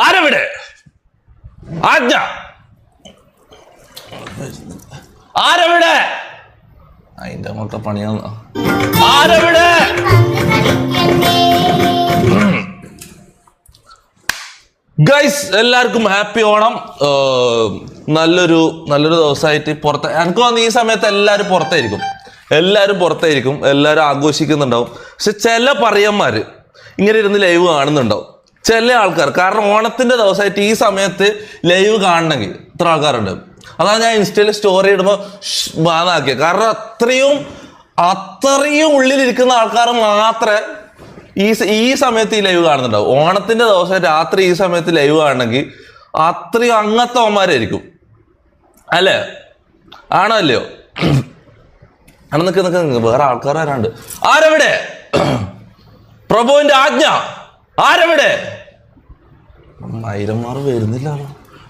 ആരവിടെ? ആജ്ഞ. ആരവിടെ? അതിന്റെ മൊത്തം പണിയാ. ആരവിടെ? ഗൈസ്, എല്ലാവർക്കും ഹാപ്പി ഓണം. നല്ലൊരു ദിവസമായിട്ട് പുറത്ത് എനിക്ക് തോന്നുന്നു ഈ സമയത്ത് എല്ലാവരും പുറത്തായിരിക്കും, എല്ലാവരും ആഘോഷിക്കുന്നുണ്ടാവും. പക്ഷെ ചില പറയന്മാര് ഇങ്ങനെ ഇരുന്ന് ലൈവ് കാണുന്നുണ്ടാവും, ചില ആൾക്കാർ. കാരണം ഓണത്തിന്റെ ദിവസമായിട്ട് ഈ സമയത്ത് ലൈവ് കാണണമെങ്കിൽ ഇത്ര ആൾക്കാരുണ്ട്. അതാണ് ഞാൻ ഇൻസ്റ്റയിൽ സ്റ്റോറി ഇടുമ്പോൾ ബാന്നാക്കിയത്. കാരണം അത്രയും ഉള്ളിലിരിക്കുന്ന ആൾക്കാർ മാത്രമേ ഈ സമയത്ത് ഈ ലൈവ് കാണുന്നുണ്ടാവും. ഓണത്തിന്റെ ദിവസം രാത്രി ഈ സമയത്ത് ലൈവ് കാണണമെങ്കിൽ അത്രയും അങ്ങനത്തെ അവന്മാരായിരിക്കും, അല്ലേ? ആണോ അല്ലയോ? ആണ് നിൽക്ക് വേറെ ആൾക്കാർ വരാണ്ട്. ആരവിടെ? പ്രഭുവിന്റെ ആജ്ഞ. ആരവിടെ? മൈരന്മാർ വരുന്നില്ല.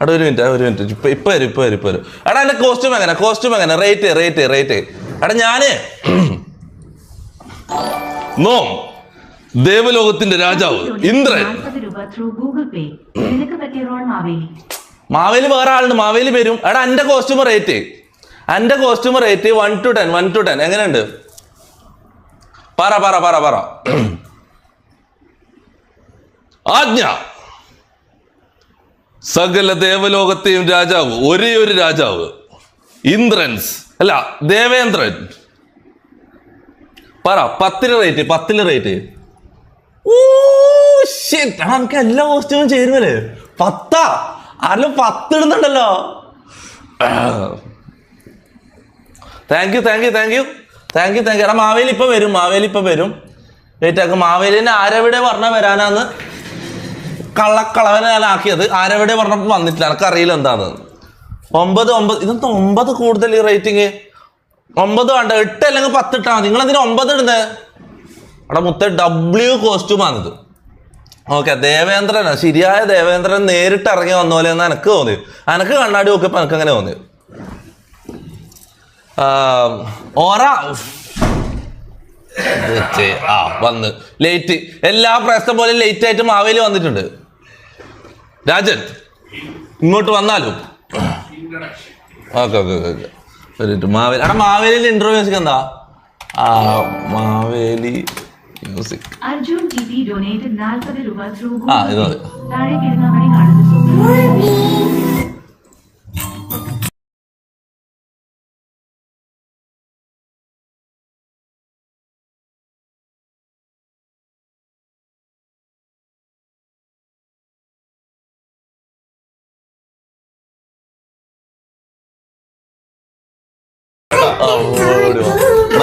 എടാ ഒരു മിനിറ്റ് ഇപ്പൊ വരും. എടാ എന്റെ കോസ്റ്റ്യൂം എങ്ങനെ? റേറ്റ്. എടാ ഞാന് നോം ദേവലോകത്തിന്റെ രാജാവ് ഇന്ദ്രൻ. മാവേലി വേറെ ആളുണ്ട്, മാവേലി വരും. എടാ എന്റെ കോസ്റ്റ്യൂം റേറ്റ് 1 to 10 എങ്ങനെയുണ്ട്? പറ. ആജ്ഞ. സകല ദേവലോകത്തെയും രാജാവ്, ഒരേ ഒരു രാജാവ്, ഇന്ദ്രൻസ് അല്ല ദേവേന്ദ്രൻ. പറ 10 റേറ്റ്. നമുക്ക് എല്ലാ കോസ്റ്റ്യൂമും ചേരുമല്ലേ? 10 ആരെങ്കിലും 10 ഇടുന്നുണ്ടല്ലോ. Thank you. എടാ മാവേലി ഇപ്പൊ വരും. വെയിറ്റ് ആക്കും. മാവേലിനെ ആരെവിടെ പറഞ്ഞ വരാനാന്ന് കള്ളക്കളവനെ ഞാൻ ആക്കിയത്. ആരെവിടെ പറഞ്ഞപ്പോൾ വന്നിട്ടില്ല, എനിക്കറിയില്ല എന്താന്ന്. 9 ഇതെന്താ 9 കൂടുതൽ ഈ റേറ്റിങ്? 9 വേണ്ട, 8 അല്ലെങ്കിൽ 10 ഇട്ടാ മതി. നിങ്ങളെന്തിനാ 9 ഇടുന്നത്? അവിടെ W കോസ്റ്റ്യൂമാണിത്. ഓക്കെ, ദേവേന്ദ്രനാ, ശരിയായ ദേവേന്ദ്രൻ നേരിട്ട് ഇറങ്ങി വന്ന പോലെ എന്ന് എനിക്ക് തോന്നി. എനിക്ക് കണ്ണാടി നോക്കിയപ്പോ എനിക്ക് അങ്ങനെ തോന്നി. വന്ന് ലേറ്റ്, എല്ലാ പ്രാവശ്യത്തെ പോലെ ലേറ്റ് ആയിട്ട് മാവേലി വന്നിട്ടുണ്ട്. രാജൻ ഇങ്ങോട്ട് വന്നാലും ഓക്കെ. മാവേലി. എടാ മാവേലിന്റെ ഇന്റർവ്യൂ മ്യൂസിക് എന്താ? Maveli music. Arjun TP donated 40 രൂപ ത്രൂ ഇത് താഴെ കിടന്ന മണി കാണുന്നു.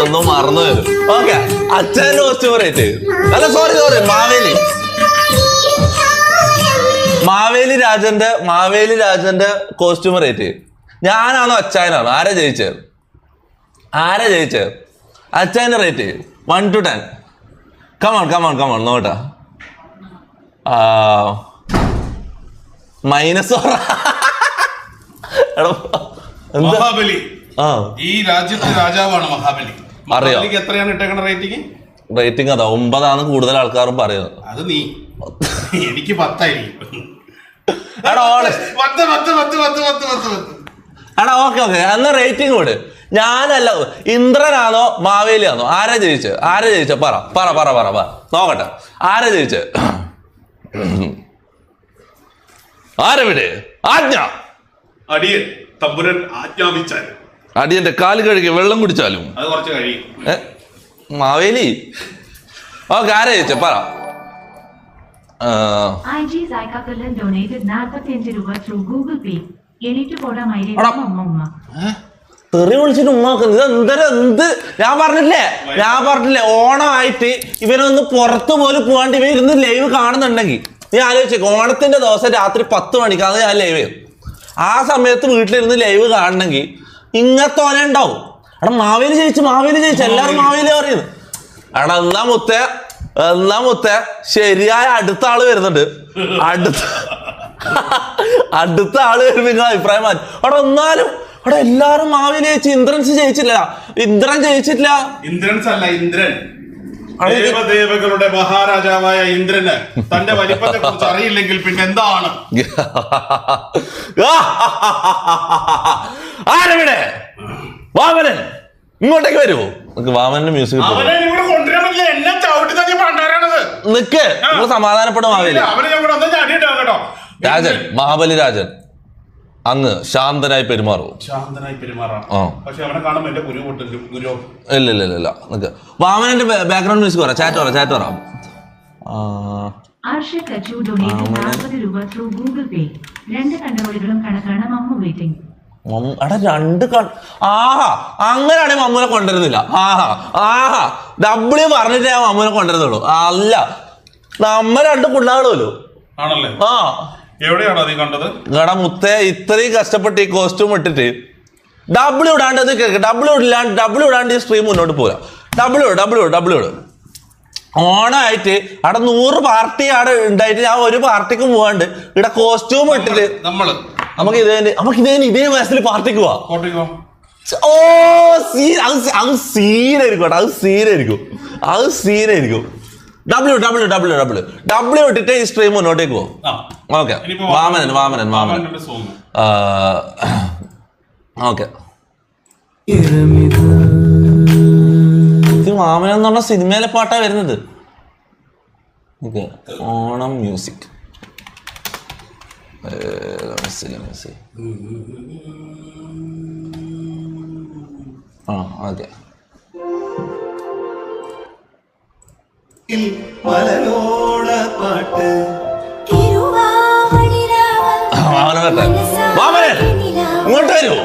ഒന്നും മറന്നു വരും. ഓക്കെ, അച്ഛൻ്റെ കോസ്റ്റ്യൂം റേറ്റ് അല്ല, സോറി മാവേലി രാജന്റെ കോസ്റ്റ്യൂം റേറ്റ്. ഞാനാണോ അച്ചായനാണോ? ആരാ ജയിച്ചത്? അച്ചായന്റെ റേറ്റ് 1 to 10. കമോൺ നോട്ടാ. -. മഹാബലി ഈ രാജ്യത്തെ രാജാവാണ് മഹാബലി. മഹാബലിക്ക് എത്രയാണ് ഇട്ടേക്കണ റേറ്റിംഗ്? അതാ 9 കൂടുതൽ ആൾക്കാരും പറയുന്നത്. അത് നീ എനിക്ക് 10 ആയിരിക്കും. എടാ ഓക്കെ എന്നാ റേറ്റിംഗ് കൂടെ. ഞാനല്ല, ഇന്ദ്രനാണോ മാവേലിയാണോ? ആരാ ജയിച്ചത്? പറ നോക്കട്ടെ. ആരാ ജയിച്ചത്? ആരെവിടെ? ആജ്ഞ. അടിയൻ തമ്പുരൻ ആജ്ഞാപിച്ചാലും അടിയന്റെ കാല് കഴുകി വെള്ളം കുടിച്ചാലും അത് കുറച്ച് കഴിയും. മാവേലി. ഓക്കെ, ആരാ ജയിച്ചത്? പറ. തെറി വിളിച്ചിട്ട് ഉമ്മാക്കുന്നത് എന്ത്? ഞാൻ പറഞ്ഞില്ലേ ഓണമായിട്ട് ഇവനൊന്ന് പുറത്തു പോലും പോകാണ്ട് ഇവ ഇരുന്ന് ലൈവ് കാണുന്നുണ്ടെങ്കിൽ നീ ആലോചിച്ചേക്ക്. ഓണത്തിന്റെ ദിവസം രാത്രി 10 മണിക്കാണ് ഞാൻ ലൈവ് ചെയ്യും. ആ സമയത്ത് വീട്ടിലിരുന്ന് ലൈവ് കാണണമെങ്കിൽ ഇങ്ങത്തോനെ ഉണ്ടാവും. എടാ മാവേലി ജയിച്ചു എല്ലാവരും മാവേലി പറയുന്നത്. എടാ എന്നാ മുത്തേ ശരിയായ അടുത്ത ആള് വരുന്നുണ്ട്. അടുത്ത ആള് വരുമ്പോ നിങ്ങൾ അഭിപ്രായം മാറ്റി. അവിടെ എന്നാലും അവിടെ എല്ലാരും മാവേലി ജയിച്ചു. ഇന്ദ്രൻസ് ജയിച്ചില്ല. ഇന്ദ്രൻ ജയിച്ചിട്ടില്ല. ഇന്ദ്രൻസ് അല്ല, ഇന്ദ്രൻ. ദേവദേവകളുടെ മഹാരാജാവായ ഇന്ദ്രന് തന്റെ വലിപ്പത്തെ കുറിച്ച് അറിയില്ലെങ്കിൽ പിന്നെ എന്താണ്? ആരവിടെ? വാമനൻ ഇങ്ങോട്ടേക്ക് വരുമോ? വാമനന്റെ മ്യൂസിക് അവനെ ഇവിടെ കൊണ്ടുവരാൻ പറ്റില്ല. എന്നെ ചവിട്ടി തന്നെ പണ്ടാരാണത്. നിക്ക്, നിങ്ങൾ സമാധാനപ്പെടും. മാവേലി അവനെ ഞാൻ ഇവിടെ ഒന്നും ചാടിയിട്ടാ കേട്ടോ. രാജൻ, മഹാബലി രാജൻ അങ്ങ് ശാന്തനായി പെരുമാറും. ശാന്തനായി പെരുമാറാം. പക്ഷെ അവനെ കാണുമ്പോ എന്റെ ഗുരു പൊട്ടും. ഗുരു ഇല്ല നിക്ക്. വാമനന്റെ ബാക്ക്ഗ്രൗണ്ട് മ്യൂസിക് പറ. ചാറ്റ് പറ. അങ്ങനെയാണെങ്കിൽ മമ്മൂനെ കൊണ്ടുവരുന്നില്ല. ഡബ്ല്യു പറഞ്ഞിട്ട് ഞാൻ മമ്മൂനെ കൊണ്ടുവരുന്നുള്ളൂ. അല്ല, നമ്മ രണ്ട് പിള്ളാളുമല്ലോ. ആണല്ലേ? എവിടെയാണോ അത് കണ്ടത്? ഗട മുത്തേ, ഇത്രയും കഷ്ടപ്പെട്ട് ഈ കോസ്റ്റ്യൂം ഇട്ടിട്ട് ഡബ്ല്യു ഇടാണ്ട് ഡബ്ല്യു ഇടാണ്ട് ഈ സ്ട്രീം മുന്നോട്ട് പോരാ. ഡബ്ല്യു ഓണായിട്ട് അവിടെ 100 പാർട്ടി അവിടെ ഉണ്ടായിട്ട് ഞാൻ ഒരു പാർട്ടിക്ക് പോവാണ്ട് ഇവിടെ കോസ്റ്റ്യൂം ഇട്ടിട്ട് നമുക്ക് ഇതേ വയസ്സിൽ പാർട്ടിക്ക് പോവാം. ഓ അത് സീനായിരിക്കും. ഡബ്ല്യു ഇട്ടിട്ട് ഈ സ്ട്രീം മുന്നോട്ടേക്ക് പോകും. Okay, Vamanan okay. വാമനൻ എന്ന് പറഞ്ഞ സിനിമയിലെ പാട്ടാ വരുന്നത്. ഓണം മ്യൂസിക്. ഓക്കെ. വാമനൻ ഇങ്ങോട്ട് വരൂ.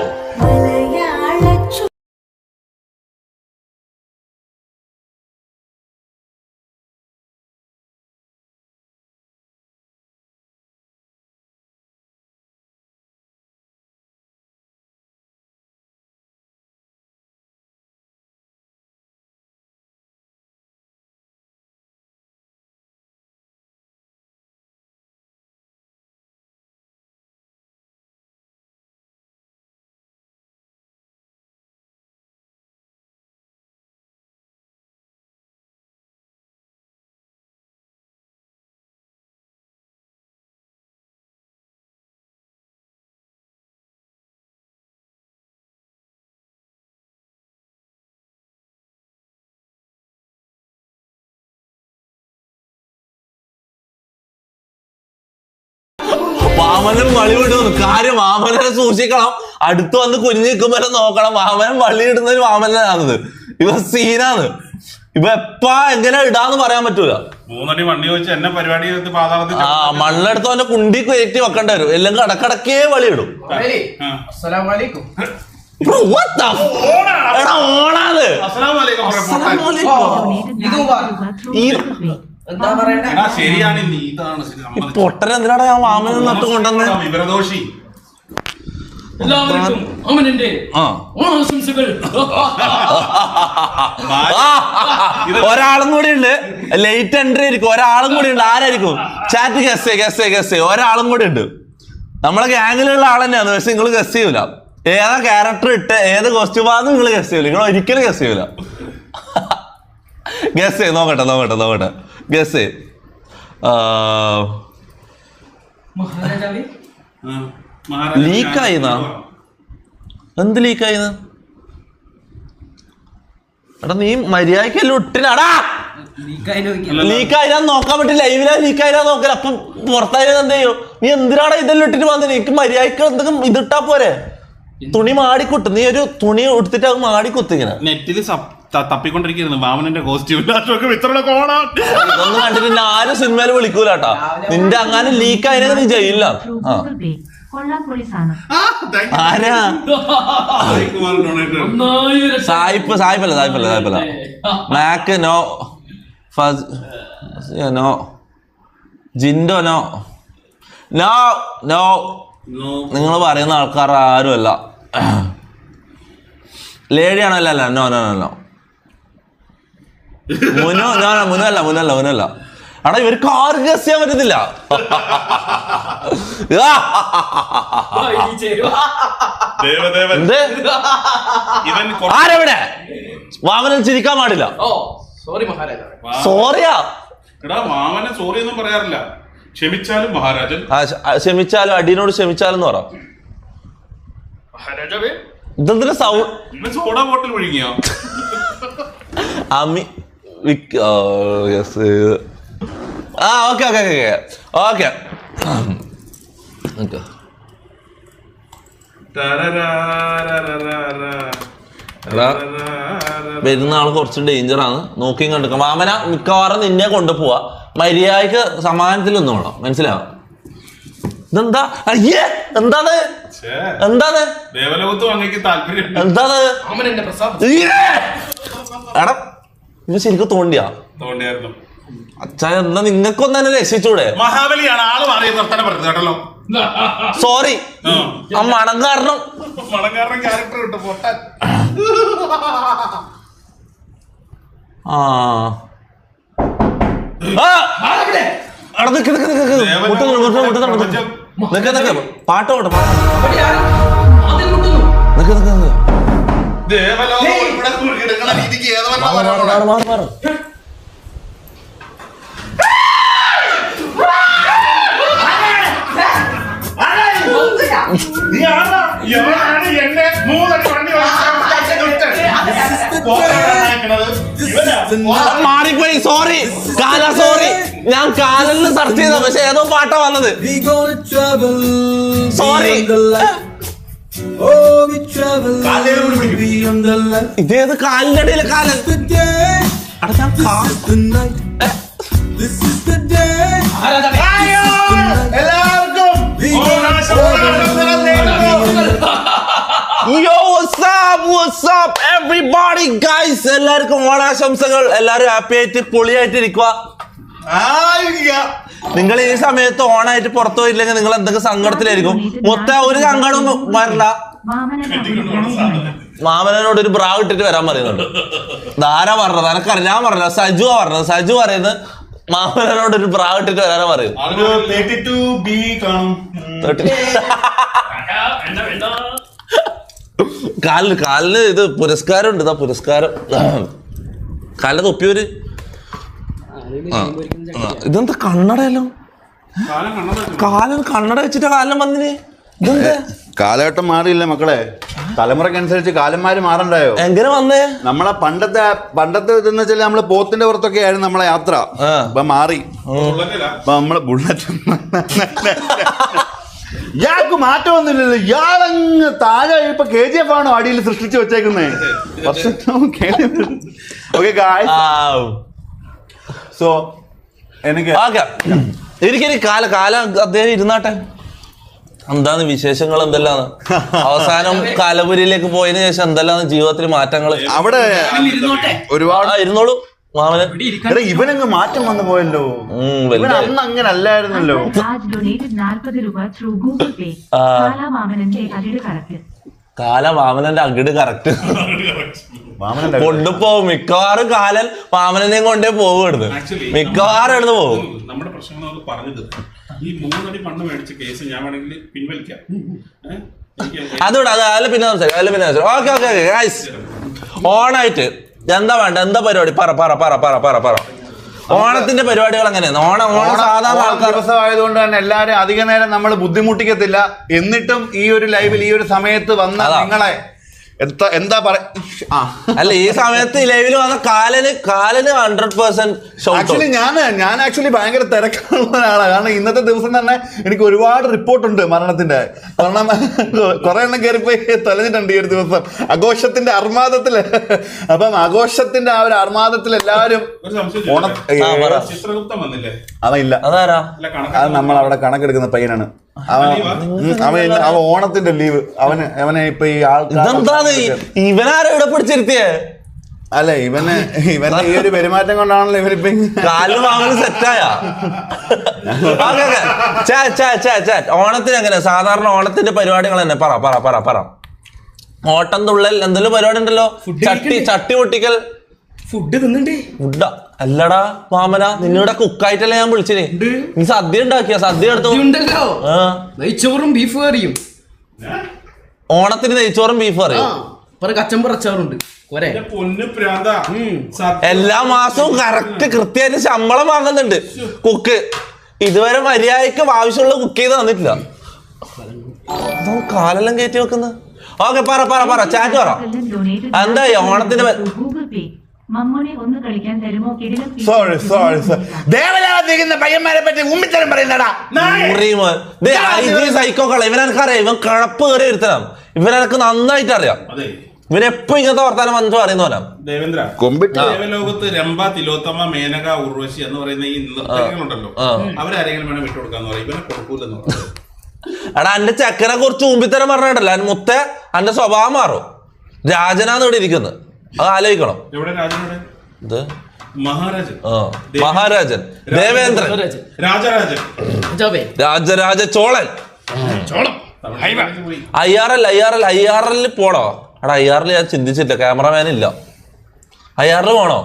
വാമനൻ വളി വിടുന്നു. കാര്യം വാമനനെ സൂക്ഷിക്കണം. അടുത്ത് വന്ന് കുഞ്ഞു നിൽക്കുമ്പോ നോക്കണം. വാമനൻ വളി ഇടുന്ന ഒരു വാമനാണത്. ഇവ സീനാണ്. ഇവ എപ്പാ എങ്ങനെ ഇടാന്ന് പറയാൻ പറ്റൂല. 3 അടി വണ്ടി വെച്ച് എന്നെ പരിപാടി മണ്ണെടുത്ത് അവന്റെ കുണ്ടി കയറ്റി വെക്കേണ്ടി വരും. എല്ലാം കടക്കടക്കേ വളി ഇടും. ഓണാത് പൊട്ടനെന്തിനാണ് ഞാൻ വാമനൻ നട്ട് കൊണ്ടുവന്നത്? വിവരദോഷി. ഒരാളും കൂടി ഉണ്ട്. ലേറ്റ് എൻട്രി ആയിരിക്കും. ഒരാളും കൂടി ഉണ്ട്. ആരായിരിക്കും? Chat guess. ഒരാളും കൂടി ഉണ്ട്. നമ്മളെ ഗ്യാങ്ങിലുള്ള ആൾ തന്നെയാണ്. പക്ഷെ നിങ്ങൾ ഗസ് ചെയ്യൂല. ഏതാ ക്യാരക്ടർ ഇട്ട് ഏത് കോസ്റ്റ്യൂമാന്ന് നിങ്ങൾ ഗസ് ചെയ്യൂല. നിങ്ങൾ ഒരിക്കലും ഗസ് ചെയ്യൂല. ഗസ് ചെയ്ത് നോക്കട്ടെ. ഗസ് ലീക്കായിന്നാ? എന്ത് ലീക്കായിന്ന്? എടാ നീ മര്യാദക്കല്ലോ ഇട്ടിനാടാ. ലീക്കായിരാന്ന് നോക്കാൻ പറ്റില്ല. ലൈവിലാ ലീക്കായിരാന്ന് നോക്കല. അപ്പം പുറത്തായിരുന്നു എന്ത് ചെയ്യും? നീ എന്തിനാടാ ഇതെല്ലാം ഇട്ടിട്ട് വന്നത്? നീക്ക് മര്യാദക്ക് എന്തെങ്കിലും ഇതിട്ടാ പോരെ. തുണി മാടിക്കുത്ത്. നീ ഒരു തുണി എടുത്തിട്ട് അത് മാടിക്കുത്ത്. ഇങ്ങനെ നെറ്റില് തപ്പിക്കൊണ്ടിരിക്കുന്നു വാമനന്റെ കോസ്റ്റ്യൂം. ഇതൊന്നും കണ്ടിട്ട് ആരും സിനിമയിൽ വിളിക്കൂലാട്ടാ. നിന്റെ അങ്ങനെ ലീക്കായിരുന്നു നീ ചെയ്യില്ല. ആരാ? സായിപ്പല്ല. മാക്ക് നോ. നോ. ജിൻഡോ നോ. നിങ്ങൾ പറയുന്ന ആൾക്കാർ ആരുമല്ല. ലേഡിയാണോ? അല്ല. നോ. മുനല്ല. എടാ ഇവർക്ക് ആരും ഗസ് ചെയ്യാൻ പറ്റത്തില്ല. ആരെവിടെ? വാമനൻ ചിരിക്കാൻ പാടില്ല. സോറി മഹാരാജാവേ. സോറിയാ? എടാ മാമനെ സോറി ഒന്നും പറയാറില്ല. ക്ഷമിച്ചാലും മഹാരാജൻ. ക്ഷമിച്ചാലും അടിയനോട് ക്ഷമിച്ചാലും എന്ന് പറ. മഹാരാജാവേ ഇതെന്തിനാ സൗണ്ട്? സോഡ ബോട്ടിൽ ഒഴുകിയോ? അമ്മി ആ ഓക്കെ ഓക്കെ ഓക്കെ ഓക്കെ. വരുന്ന ആൾ കുറച്ച് ഡേഞ്ചറാണ്, നോക്കിയും കണ്ടുക്ക. മാമന മിക്കവാറും നിന്നെ കൊണ്ടുപോവാ. മര്യാദക്ക് സമാധാനത്തിലൊന്നും വേണം, മനസ്സിലാവും? ഇതെന്താ? അയ്യേ എന്താണ് എന്താണ് ദേവലോകത്തും അങ്ങേക്ക് താല്പര്യം. എന്താണ് മാമൻ എന്റെ പ്രസാദം. എടാ ഇത് ശരിക്കും തോണ്ടിയാ? തോണ്ടിയായിരുന്നു. അച്ഛാ എന്നാ നിങ്ങൾക്കൊന്നും തന്നെ രക്ഷിച്ചൂടെ? മഹാബലിയാണ് ആള് മാറിയ വർത്തനം പറഞ്ഞത് കേട്ടല്ലോ. സോറി ആ മണം കാരണം. മണക്കാരൻ ക്യാരക്ടർ കിട്ടും പൊട്ടാൻ. ആ പാട്ട് പോട്ടെ. ദേവലോകം ഇവിടെ കിടക്കണ രീതിക്ക് ഏതോ എന്നെ 3 അടി വണ്ടി മാറിപ്പോയി. സോറി കാല, സോറി. ഞാൻ കാലിൽ സെർച്ച് ചെയ്ത, പക്ഷെ ഏതോ പാട്ടാ വന്നത്. സോറി. ഇതേത് കാലിന്റെ ഇടയിലെ കാലൻ? എല്ലാവർക്കും ഓണാശംസകൾ. എല്ലാരും ഹാപ്പി ആയിട്ട് പൊളിയായിട്ട് ഇരിക്കുക. നിങ്ങൾ ഈ സമയത്ത് ഓണായിട്ട് പുറത്തു പോയില്ലെങ്കിൽ നിങ്ങൾ എന്തൊക്കെ സങ്കടത്തിലായിരിക്കും. മൊത്തം ഒരു സങ്കടവും വരണ്ട. മാമനോട് ഒരു ബ്രാ ഇട്ടിട്ട് വരാൻ പറയുന്നുണ്ട്. ധാരാ പറഞ്ഞത് എനക്കറിയാം. ഞാൻ പറഞ്ഞ സജു പറഞ്ഞത്. സജു പറയുന്നത് മാമനോട് ഒരു ബ്രാ ഇട്ടിട്ട് വരാനാ പറയുന്നത്. കാലിന് ഇത് പുരസ്കാരം ഉണ്ട്. പുരസ്കാരം കാലിന് തൊപ്പിയൊരു ഇതെന്താ കണ്ണടയല്ലോ? കാലൻ കണ്ണട വെച്ചിട്ട് കാലം വന്നിന്. ഇതെന്താ? കാലഘട്ടം മാറിയില്ല മക്കളെ, തലമുറക്കനുസരിച്ച് കാലന്മാര് മാറണ്ടായോ? എങ്ങനെ വന്നേ? നമ്മളെ പണ്ടത്തെ ഇതെന്ന് വെച്ചാൽ നമ്മള് പോത്തിന്റെ പുറത്തൊക്കെ ആയിരുന്നു നമ്മളെ യാത്ര. ഇപ്പൊ മാറി. ഇപ്പൊ നമ്മള് ബുള്ളറ്റ്. ഇയാൾക്ക് മാറ്റമൊന്നുമില്ലല്ലോ. ഇയാളങ്ങ് താഴെ ഇപ്പൊ KGF ആണോ അടിയിൽ സൃഷ്ടിച്ചു വെച്ചേക്കുന്നേ? സോ എനിക്ക് എനിക്കൊരു കാലം അദ്ദേഹം ഇരുന്നാട്ടെ. എന്താണ് വിശേഷങ്ങൾ? എന്തെല്ലാം അവസാനം കാലപുരിയിലേക്ക് പോയതിനു ശേഷം എന്തെല്ലാം ജീവിതത്തിൽ മാറ്റങ്ങൾ? അവിടെ ഒരുപാട് ഇരുന്നോളൂ മാമന്. ഇവനങ്ങ് മാറ്റം വന്നു പോയല്ലോ. ഇവൻ അന്ന് അങ്ങനെ അല്ലായിരുന്നല്ലോ. മാമനന്റെ അകിട് കറക്റ്റ് കൊണ്ടുപോകും. മിക്കവാറും കാലൻ മാമനെയും കൊണ്ടേ പോകും. മിക്കവാറും എടുത്ത് പോകും. നമ്മുടെ പ്രശ്നങ്ങൾ പറഞ്ഞത് ഈ 3 അടി മണ്ണ് മേടിച്ച കേസ് ഞാൻ വേണമെങ്കിൽ പിൻവലിക്കാം. അതോടെ അത് പിന്നെ സംസാരിക്കാം. ഓക്കെ ഓക്കെ ഗൈസ്, ഓണായിട്ട് എന്താ വേണ്ട? എന്താ പരിപാടി? പറ. ഓണത്തിന്റെ പരിപാടികൾ എങ്ങനെയാണ്? ഓണം സാധാരണ ആൾക്കാർ ദിവസമായതുകൊണ്ട് തന്നെ എല്ലാരും അധിക നേരം നമ്മൾ ബുദ്ധിമുട്ടിക്കത്തില്ല. എന്നിട്ടും ഈ ഒരു ലൈവിൽ ഈ ഒരു സമയത്ത് വന്ന നിങ്ങളെ എന്താ അല്ല, ഈ സമയത്ത് ലൈവിൽ വന്ന കാലന് 100% ആക്ച്വലി ഞാൻ ആക്ച്വലി ഭയങ്കര തിരക്കുള്ള ഒരാളാണ്. കാരണം ഇന്നത്തെ ദിവസം തന്നെ എനിക്ക് ഒരുപാട് റിപ്പോർട്ടുണ്ട് മരണത്തിന്റെ. കാരണം കുറെ എണ്ണം കയറിപ്പോയി തൊലഞ്ഞിട്ടുണ്ട് ഈ ഒരു ദിവസം ആഘോഷത്തിന്റെ അർമാദത്തില്. അപ്പം ആഘോഷത്തിന്റെ ആ ഒരു അർമാദത്തിൽ എല്ലാവരും ചിത്രഗുപ്തൻ വന്നില്ലേ? അവനില്ല. അതാരാ? അത് നമ്മൾ അവിടെ കണക്കെടുക്കുന്ന പയ്യനാണ്. അവൻ ഓണത്തിന്റെ ലീവ്. അവനെ ഇപ്പൊ ഈ ആൾക്കാർ ഇവനാരോ ഇവിടെ പിടിച്ചിരുത്തിയേ? അല്ല ഇവന്റെ ഈ ഒരു പെരുമാറ്റം കൊണ്ടാണല്ലോ ഇവരിപ്പ കാലിന് വാങ്ങല് സെറ്റായ. ഓണത്തിന് എങ്ങനെ സാധാരണ ഓണത്തിന്റെ പരിപാടികൾ തന്നെ? പറ. ഓട്ടം തുള്ളൽ എന്തെങ്കിലും പരിപാടി ഉണ്ടല്ലോ. ചട്ടി പൊട്ടിക്കൽ. ഫുഡ് തിന്നണ്ടേ? ഫുഡാ അല്ലടാ മാമന, നിന്നോടെ കുക്കായിട്ടല്ലേ ഞാൻ വിളിച്ചിന്. നീ സദ്യ ഉണ്ടാക്കിയ? സദ്യ എടുത്തു നെയ്ച്ചോറും ബീഫ് കറിയും. ഓണത്തിന് നെയ്ച്ചോറും ബീഫ് കറിയും. കച്ചമ്പർ അച്ചാറുണ്ട്. പോരെ എന്റെ പൊന്നു പ്രാന്ത എല്ലാ മാസവും കറക്റ്റ് കൃത്യമായിട്ട് ശമ്പളം വാങ്ങുന്നുണ്ട് കുക്ക്. ഇതുവരെ മര്യാദക്ക് ആവശ്യമുള്ള കുക്ക് ചെയ്ത് തന്നിട്ടില്ല. കാലെല്ലാം കയറ്റി വെക്കുന്നത്. ഓക്കെ പറ ചാറ്റ് പറ. എന്താ ഓണത്തിന്റെ സോറി ദേവലാതിരിക്കുന്ന പയ്യന്മാരെ പറ്റി ഉമ്മിത്തരം പറയുന്നടാ. സൈക്കോക്കള ഇവനെനക്കറിയാം. ഇവൻ കഴപ്പ് കയറി വരുത്തണം. ഇവനെനക്ക് നന്നായിട്ട് അറിയാം. ഇവനെപ്പോ ഇങ്ങനത്തെ വർത്താനം വന്നിട്ട് പറയുന്നവനാ. ദേവേന്ദ്ര, ദേവലോകത്ത് രംഭ, തിലോത്തമ, മേനക, ഉർവശി എന്ന് പറയുന്ന ഈ നൃത്തങ്ങളുണ്ടല്ലോ, അവരാരെങ്കിലും വേണം വിട്ടുകൊടുക്കാന്ന് പറയും. ഇവനെ കൊടുക്കൂലെന്ന് പറയും. എടാ എന്റെ ചക്കനെ കുറിച്ച് ഊമ്പിത്തരം പറഞ്ഞിട്ടല്ല മുത്തേ എന്റെ സ്വഭാവം മാറും. രാജനാന്ന് ഇവിടെ ഇരിക്കുന്നത്. അത് ആലോചിക്കണം. എവിടെ രാജനോട്? ഇത് മഹാരാജൻ, മഹാരാജൻ, ദേവേന്ദ്രൻ, രാജരാജൻ, രാജരാജ ചോളൻ. ഐആറിൽ പോണോ? എടാ ഐആറിൽ ഞാൻ ചിന്തിച്ചില്ല. ക്യാമറമാൻ ഇല്ല. ഐആറിൽ പോണോ?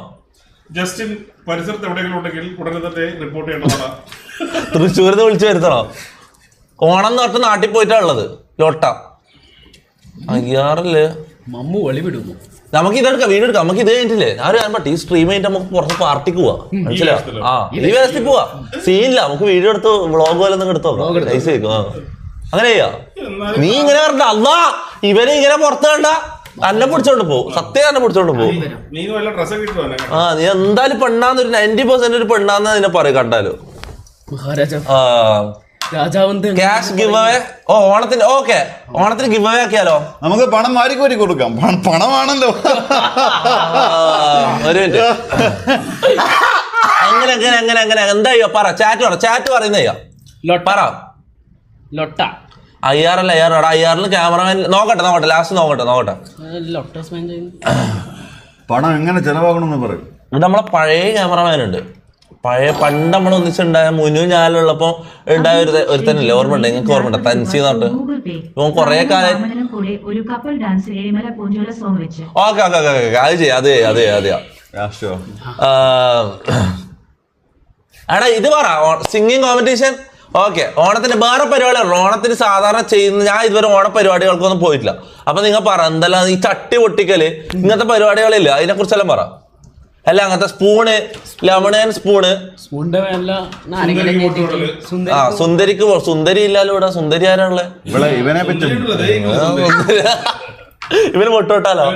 ജസ്റ്റിൻ പരിസരത്ത് എവിടെയെങ്കിലും ഉണ്ടെങ്കിൽ ഉടനെ തന്നെ റിപ്പോർട്ട് ചെയ്യണമെന്നാണ്. തൃശ്ശൂരിന്ന് വിളിച്ചു വരുത്തണോ? ഓണം എന്ന് പറഞ്ഞ നാട്ടിൽ പോയിട്ടാ ഉള്ളത്. ലോട്ട ഐആറില് മമ്മു വളി വിടുന്നു. നമുക്ക് ഇതെടുക്കാം, വീട് എടുക്കാം. നമുക്ക് ഇത് കഴിഞ്ഞിട്ടില്ലേ ഞാൻ പറയാൻ പറ്റും. ഈ സ്ട്രീം കഴിഞ്ഞിട്ട് നമുക്ക് പുറത്ത് പാർട്ടിക്ക് പോവാ. മനസ്സിലാവും? ആ ഈ വേസ്റ്റിൽ പോവാ. സീനില്ല. നമുക്ക് വീഡിയോ എടുത്ത് വ്ളോഗ് പോലെ എന്തെങ്കിലും എടുത്തോ. പൈസ വെക്കും. അങ്ങനെ ചെയ്യാ. നീ ഇങ്ങനെ പറഞ്ഞ അല്ലാ ഇവനെ ഇങ്ങനെ പുറത്ത് കണ്ട എന്നെ പിടിച്ചോണ്ട് പോകും. സത്യം എന്നെ പിടിച്ചോണ്ട് പോകും. ആ നീ എന്തായാലും പെണ്ണാന്ന് ഒരു 90% ഒരു പെണ്ണാന്ന് അതിനെ പറയും കണ്ടാലോ. Cash give away. ഓ ഓണത്തിന് ഓക്കെ. ഓണത്തിന് ഗിവ് അവേ ആക്കിയാലോ? നമുക്ക് പണം വാരിക്കോരി കൊടുക്കാം. പണമാണല്ലോ. ഒരു മിനിറ്റ്. അങ്ങനെ എന്താ ചെയ്യോ? പറ. ചാറ്റ് പറയുന്നയ്യോ പറ. ലൊട്ട ഐആറിൽ ക്യാമറമാൻ നോക്കട്ടെ ലാസ്റ്റ് നോക്കട്ടെ. പണം എങ്ങനെ ചെലവാകണമെന്ന് പറയും. ഇത് നമ്മളെ പഴയ ക്യാമറമാൻ ഉണ്ട്. പണ്ട് നമ്മൾ ഒന്നിച്ചുണ്ടായ മുനു ഞാനുള്ളപ്പോ ഉണ്ടായ ഒരുത്തനില്ലേ? ഓർമ്മ ഉണ്ട്? നിങ്ങൾക്ക് ഓർമ്മ ഉണ്ട്? തൻസി എന്നിട്ട് ഇവൻ കൊറേ കാലം. ഓക്കെ അത് ചെയ്യാം. അതെയാ. എടാ ഇത് പറ. Singing competition okay. ഓണത്തിന് വേറെ പരിപാടികൾ. ഓണത്തിന് സാധാരണ ചെയ്യുന്ന ഞാൻ ഇതുവരെ ഓണ പരിപാടികൾക്കൊന്നും പോയിട്ടില്ല. അപ്പൊ നിങ്ങൾ പറ എന്തെല്ലാം ഈ ചട്ടി പൊട്ടിക്കല് ഇങ്ങനത്തെ പരിപാടികളില്ല. അതിനെ കുറിച്ചെല്ലാം പറ. അല്ല അങ്ങനത്തെ സ്പൂണ്, ലെമണേൻ സ്പൂണ്. സുന്ദരി ഇല്ലാലോ ഇവിടെ. സുന്ദരി ആരാണുള്ളത്? ഇവനെ പറ്റി ഇവന് പൊട്ടോട്ടാലോ?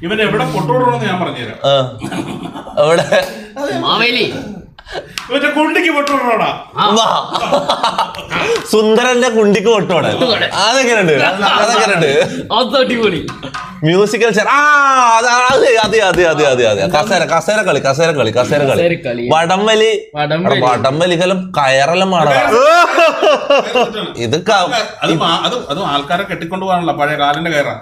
ഇവൻ എവിടെ പൊട്ടോടണമെന്ന് ഞാൻ പറഞ്ഞുതരാം. എവിടെ? കുണ്ടിക്ക് പൊട്ടോടാ. സുന്ദരന്റെ കുണ്ടിക്ക് പൊട്ടോടെ. അതെങ്ങനെയുണ്ട്? Musical chair. അതെ. കസേര കളി. വടംവലിക്കെല്ലാം കയറെല്ലാം മാടാ. ഇത് അതും ആൾക്കാരെ കെട്ടിക്കൊണ്ടു പോകാനുള്ള പഴയ കാലിന്റെ കയറാ.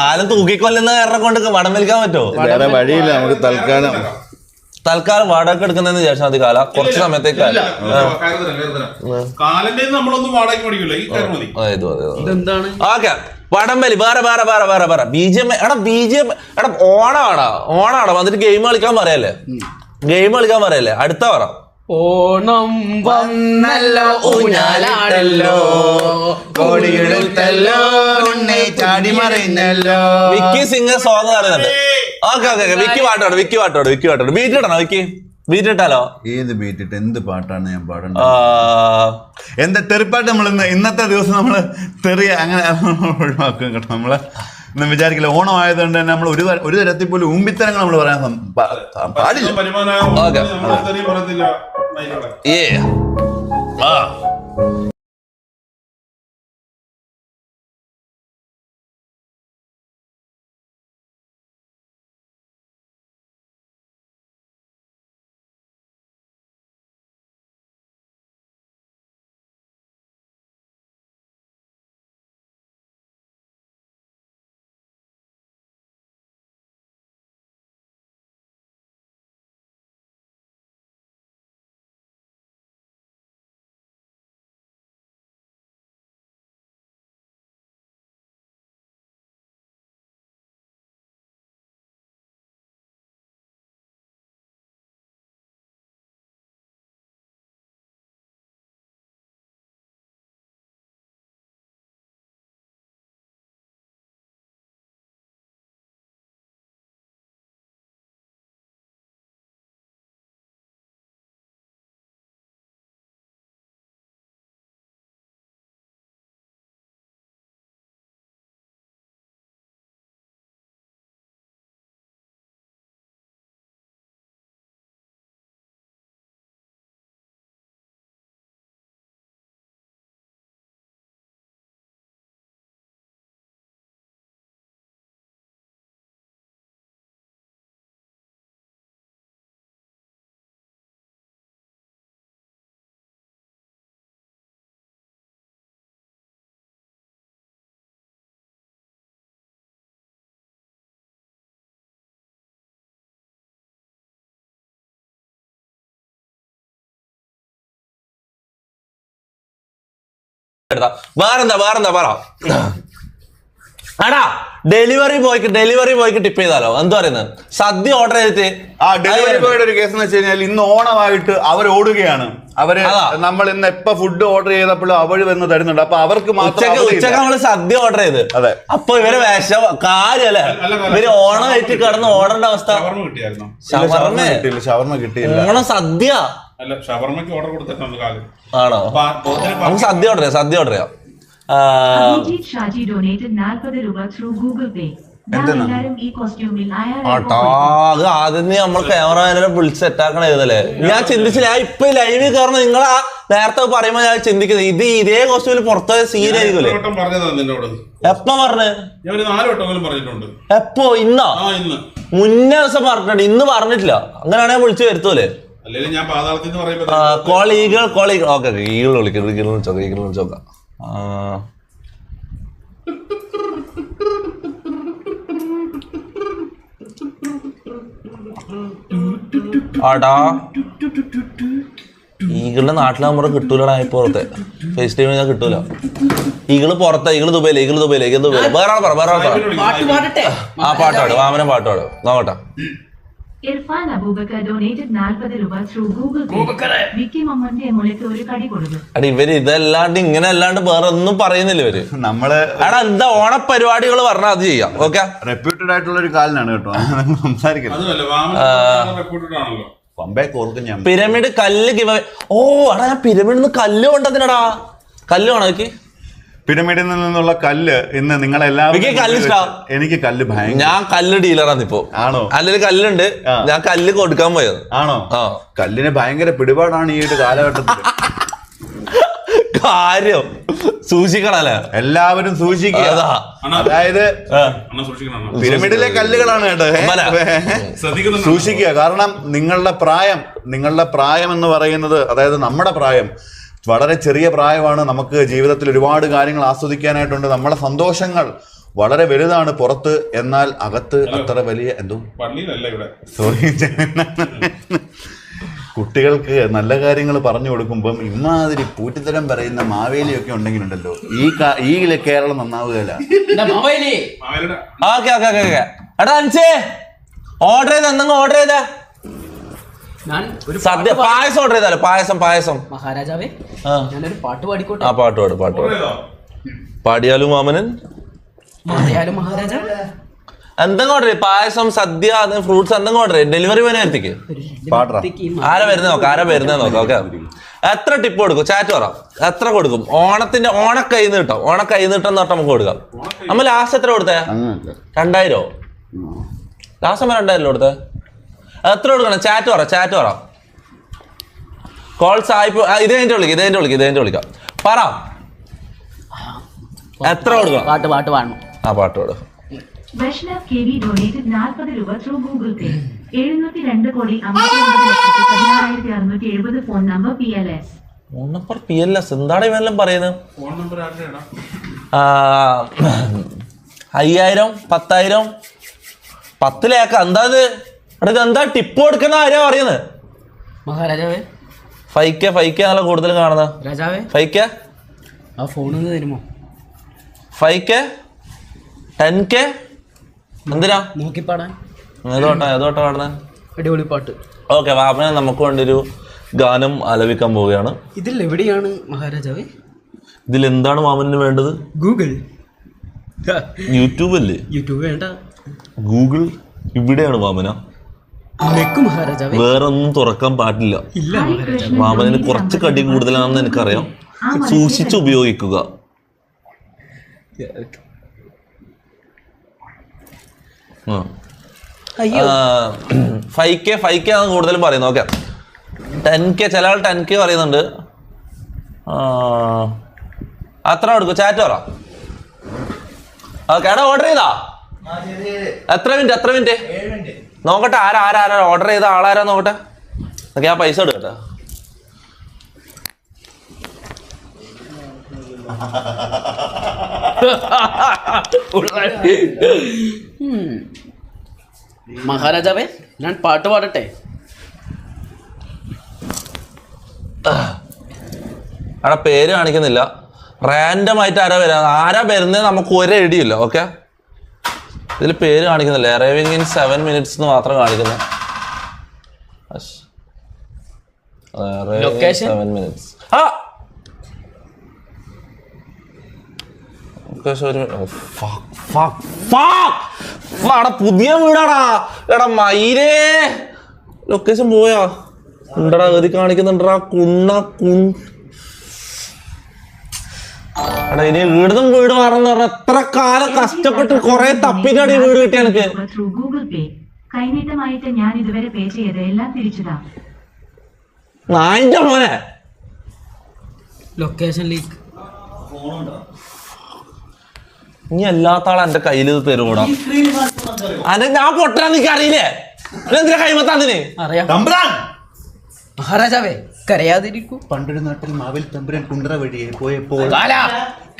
കാലം തൂക്കിക്കൊല്ലുന്ന കയറെ കൊണ്ട് വടം വലിക്കാൻ പറ്റുമോ? വേറെ വഴിയില്ല. നമുക്ക് തൽക്കാലം വാടക എടുക്കുന്നതിന് ശേഷം അത് കാല കുറച്ച് സമയത്തേക്ക്. ഓക്കെ വടംവലി വേറെ BGM. എടാ BGM എടാ ഓണാടാ വന്നിട്ട് ഗെയിം കളിക്കാൻ പറയല്ലേ. അടുത്ത പറ. ഓണം വന്നല്ലോ ഊഞ്ഞാലാടല്ലോ കോടിയെടുത്തല്ലോ ചാടി മറിയുന്നല്ലോ. വിക്കി സിംഗർ സോങ് പറയുന്നുണ്ട്. ഓക്കെ വിക്കി പാട്ടോട് ബീറ്റ് ഇടണോ? ബീറ്റ് ഇട്ടാലോ? ഏത് ബീറ്റ് ഇട്ട് എന്ത് പാട്ടാണ് ഞാൻ പാടേണ്ടത്? എന്താ തെറിപ്പാട്ട് നമ്മൾ ഇന്നത്തെ ദിവസം നമ്മള് തെറിയ അങ്ങനെ ഒഴിവാക്കും കേട്ടോ. നമ്മള് ഒന്നും വിചാരിക്കില്ല. ഓണം ആയതുകൊണ്ട് തന്നെ നമ്മൾ ഒരു തരത്തിൽ പോലും ഊമ്പിത്തരങ്ങൾ നമ്മൾ പറയാൻ പാടില്ല. വേറെന്താ പറ. എടാ ഡെലിവറി ബോയ്ക്ക് ടിപ്പ് ചെയ്താലോ? എന്താ പറയുന്നത്? സദ്യ ഓർഡർ ചെയ്തിട്ട് ഡെലിവറി ബോയുടെ ഒരു കേസ് എന്ന് വെച്ച് കഴിഞ്ഞാൽ ഇന്ന് ഓണമായിട്ട് അവർ ഓടുകയാണ്. അവര് നമ്മൾ ഇന്ന് എപ്പോ ഫുഡ് ഓർഡർ ചെയ്തപ്പോഴും അവര് വന്ന് തരുന്നുണ്ട്. അപ്പൊ അവർക്ക് ഉച്ചക്ക് നമ്മള് സദ്യ ഓർഡർ ചെയ്ത്. അതെ. അപ്പൊ ഇവരെ കാര്യല്ലേ? ഇവര് ഓണം ആയിട്ട് കിടന്ന് ഓടേണ്ട അവസ്ഥ. ഷവർമ്മ കിട്ടിയില്ല. ഓണം സദ്യ ഓർഡർ കൊടുത്തിട്ടുണ്ട്. ആണോ? നമുക്ക് സദ്യ ഓർഡർ ചെയ്യാം. അഭിജിത്ത് ഷാജി ഡൊനേറ്റഡ് 40 രൂപ ത്രൂ ഗൂഗിൾ പേ. എല്ലാവരും ഈ കോസ്റ്റ്യൂമിൽ അത് ആദ്യം നമ്മൾ ക്യാമറമാനെ വിളിച്ച് സെറ്റാക്കണ ചെയ്തല്ലേ? ഞാൻ ചിന്തിച്ചില്ല. ഞാൻ ഇപ്പൊ ലൈവിൽ കയറുന്ന നിങ്ങളാ നേരത്തെ പറയുമ്പോ ഞാൻ ചിന്തിക്കുന്നത് ഇതേ കോസ്റ്റ്യൂമിൽ പുറത്തുപോയ സീൻ ആയിരിക്കൂലേ? എപ്പ പറഞ്ഞ്? എപ്പോ? ഇന്നോ? മുന്നേ ദിവസം പറഞ്ഞിട്ടുണ്ട്, ഇന്ന് പറഞ്ഞിട്ടില്ല. അങ്ങനെയാണെങ്കിൽ വിളിച്ചു വരുത്തൂലേ? കോൾ ഈഗിൾ ഓക്കെ ഈഗിൾ വിളിച്ചോക്കാം. ആടാ ഈഗിളിന്റെ നാട്ടിലെ നമ്പർ കിട്ടൂലടാ. പുറത്തെ ഫേസ് ടൈം ഞാൻ കിട്ടൂല. ഈഗിള് പുറത്തെ, ഈഗിള് ദുബൈയില്. വേറെ ആൾ പറ. ആ പാട്ടാട് വാമനം പാട്ടാട് നോക്കട്ടെ. ഇർഫാൻ അബൂബക്കർ ഡൊനേറ്റഡ് 40 രൂപ ത്രൂ ഗൂഗിൾ പേ. വിക്കി മമ്മന്റെ മുളയ്ക്ക് ഒരു കടി കൊടുക്കും. അടി ഇവര് ഇതല്ലാണ്ട് ഇങ്ങനെ അല്ലാണ്ട് വേറെ ഒന്നും പറയുന്നില്ല ഇവര്. നമ്മള് എടാ എന്താ ഓണപരിപാടികൾ പറഞ്ഞാൽ അത് ചെയ്യാം. ഓക്കെ, റെപ്യൂട്ടഡ് ആയിട്ടുള്ള ഒരു കാലിനാണ് കേട്ടോ സംസാരിക്കുന്നത്. പിരമിഡ് കല്ല് ഓ എടാ ഞാൻ പിരമിഡിന്ന് കല്ല് കൊണ്ടതിനടാ. കല്ല് വേണോ എനിക്ക്? പിരമിഡിൽ നിന്നുള്ള കല്ല് ഇന്ന് നിങ്ങളെല്ലാവരും. എനിക്ക് കല്ല് ഭയങ്കര. ഞാൻ കല്ല് ഡീലറാണ് ഇപ്പോ. ആണോ? അല്ലെങ്കിൽ കല്ലുണ്ട്, ഞാൻ കല്ല് കൊടുക്കാൻ പോയത്. ആണോ? കല്ലിന് ഭയങ്കര പിടിപാടാണ് ഈ ഒരു കാലഘട്ടത്തിൽ. കാര്യം സൂക്ഷിക്കണല്ലേ? എല്ലാവരും സൂക്ഷിക്കുക. അതായത് പിരമിഡിലെ കല്ലുകളാണ് കേട്ടോ. സൂക്ഷിക്കുക. കാരണം നിങ്ങളുടെ പ്രായം എന്ന് പറയുന്നത്, അതായത് നമ്മുടെ പ്രായം വളരെ ചെറിയ പ്രായമാണ്. നമുക്ക് ജീവിതത്തിൽ ഒരുപാട് കാര്യങ്ങൾ ആസ്വദിക്കാനായിട്ടുണ്ട്. നമ്മുടെ സന്തോഷങ്ങൾ വളരെ വലുതാണ് പുറത്ത്, എന്നാൽ അകത്ത് അത്ര വലിയ സോറി കുട്ടികൾക്ക് നല്ല കാര്യങ്ങൾ പറഞ്ഞു കൊടുക്കുമ്പം ഇമാതിരി പൂറ്റിത്തരം പറയുന്ന മാവേലിയൊക്കെ ഉണ്ടെങ്കിലുണ്ടല്ലോ ഈ കേരളം നന്നാവുകയല്ല. ഓർഡർ ചെയ്ത സദ്യ പായസം ഓർഡർ ചെയ്താലോ? പായസം മഹാരാജാവേ, ഞാനൊരു പാട്ട് പാടിക്കോട്ടെ? ആ പാട്ട് പാടിയാലും മാമനൻ മഹാരാജാ. എന്തെങ്കിലും ഓർഡർ ചെയ്യും. പായസം, സദ്യ, ഫ്രൂട്ട്സ് എന്തെങ്കിലും ഓർഡർ ചെയ്യും. ഡെലിവറി വേനേരത്തേക്ക് ആരാ വരുന്നേ നോക്കാം. ഓക്കെ, എത്ര ടിപ്പ് കൊടുക്കും? ചാറ്റ് പറ. എത്ര കൊടുക്കും? ഓണക്കൈനീട്ടം നമുക്ക് കൊടുക്കാം. നമ്മ ലാസ്റ്റ് എത്ര കൊടുത്തേ? 2000. ലാസ്റ്റ് 2000 കൊടുത്തേ. എത്ര കൊടുക്കണം? ചാറ്റ് പറ. കോൾ സായിപ്പ് ഇത് കഴിഞ്ഞിട്ട് വിളിക്കാം. പറ എത്ര കൊടുക്കണം? പാട്ട് പാടണം. ആ പാട്ട് പാടും. വൈഷ്ണവ് കെവി ഡൊനേറ്റഡ് 40 രൂപ ത്രൂ ഗൂഗിൾ പേ. 702,59,16,670 phone number PLS. Phone number PLS എന്താണ് ഇവരെല്ലാം പറയുന്നത്? 5000, 10,000, 10 ലാക്ക് എന്താ ഇത്? എന്താ ടിപ്പ് കൊടുക്കുന്ന ആരാ പറയുന്നത്? മഹാരാജാവേ, 5K നല്ല കൂടുതൽ കാണുന്നത്. രാജാവേ, 5K ആ ഫോണിന്ന് തരുമോ? 5K 10K എന്തിനാ നോക്കി പാടാൻ? ഏതോട്ടാ പാടുന്നത്? അടിപൊളി പാട്ട്. ഓക്കെ, വാപ്പനെ നമുക്ക് വേണ്ടിയൊരു ഗാനം ആലപിക്കാൻ പോവുകയാണ്. ഇതിൽ എവിടെയാണ് മഹാരാജാവേ? ഇതിൽ എന്താണ് മാമന് വേണ്ടത്? ഗൂഗിൾ. യൂട്യൂബ് അല്ലേ? യൂട്യൂബ് വേണ്ട, ഗൂഗിൾ ഇവിടെയാണ് മാമന. മഹാരാജാവേ, വേറെ ഒന്നും തുറക്കാൻ പാടില്ല. ഇല്ല മഹാരാജാവേ. മാമന് കുറച്ച് കടി കൂടുതലാണെന്ന് എനിക്കറിയാം. സൂക്ഷിച്ച് ഉപയോഗിക്കുക. അയ്യോ, 5K ആണ് കൂടുതലും പറയുന്നത്. ഓക്കെ, 10K ചില ആൾ 10K പറയുന്നുണ്ട്. അത്ര കൊടുക്കും? ചാറ്റ് പറ. ഓക്കെ, എടാ ഓർഡർ ചെയ്താ? എത്ര മിനിറ്റ് നോക്കട്ടെ. ആരാ ഓർഡർ ചെയ്ത ആളാരാ നോക്കട്ടെ. ഓക്കെ, ആ പൈസ എടുക്കട്ടെ. മഹാരാജാവേ, ഞാൻ പാട്ട് പാടട്ടെ? അവിടെ പേര് കാണിക്കുന്നില്ല. റാൻഡം ആയിട്ട് ആരാ വരുന്നത് നമുക്ക് ഒരു ഐഡിയയില്ല. ഓക്കെ, ഇതിൽ പേര് കാണിക്കുന്നില്ല. അറൈവിംഗ് ഇൻ 7 minutes എന്ന് മാത്രം കാണിക്കുന്നത്. Location? 7 minutes. പുതിയ വീടാടാ. എടാ മയിലേ, ലൊക്കേഷൻ പോയാ ഉണ്ടടാ, ഏതി കാണിക്കുന്നുണ്ടടാ എടാ ഇനി വീടും വീട് മാറുന്ന പറഞ്ഞ എത്ര കാലം കഷ്ടപ്പെട്ട് കൊറേ തപ്പിക്കാടി വീട് കിട്ടിയ എനിക്ക്. ത്രൂ ഗൂഗിൾ പേ കൈനീട്ടമായിട്ട് ഞാൻ ഇതുവരെ പേ ചെയ്ത് എല്ലാം തിരിച്ചതാ. നായിന്റെ മോനെ ലൊക്കേഷൻ ലീക്ക്. ഇനി എല്ലാത്ത ആളും എന്റെ കയ്യിൽ ഇത് തരുകൂടാ. അതെ ഞാൻ പൊട്ടാൻ നിനക്ക് അറിയില്ലേ? എന്തിനാ കൈമത്താതിന് അറിയാം. തമ്പുരാൻ മഹാരാജാവേ കരയാതിരിക്കൂ. പണ്ടൊരു നാട്ടിൽ മാവേൽ തമ്പുരാൻ കുണ്ടറ വഴിയെ പോയപ്പോൾ കാല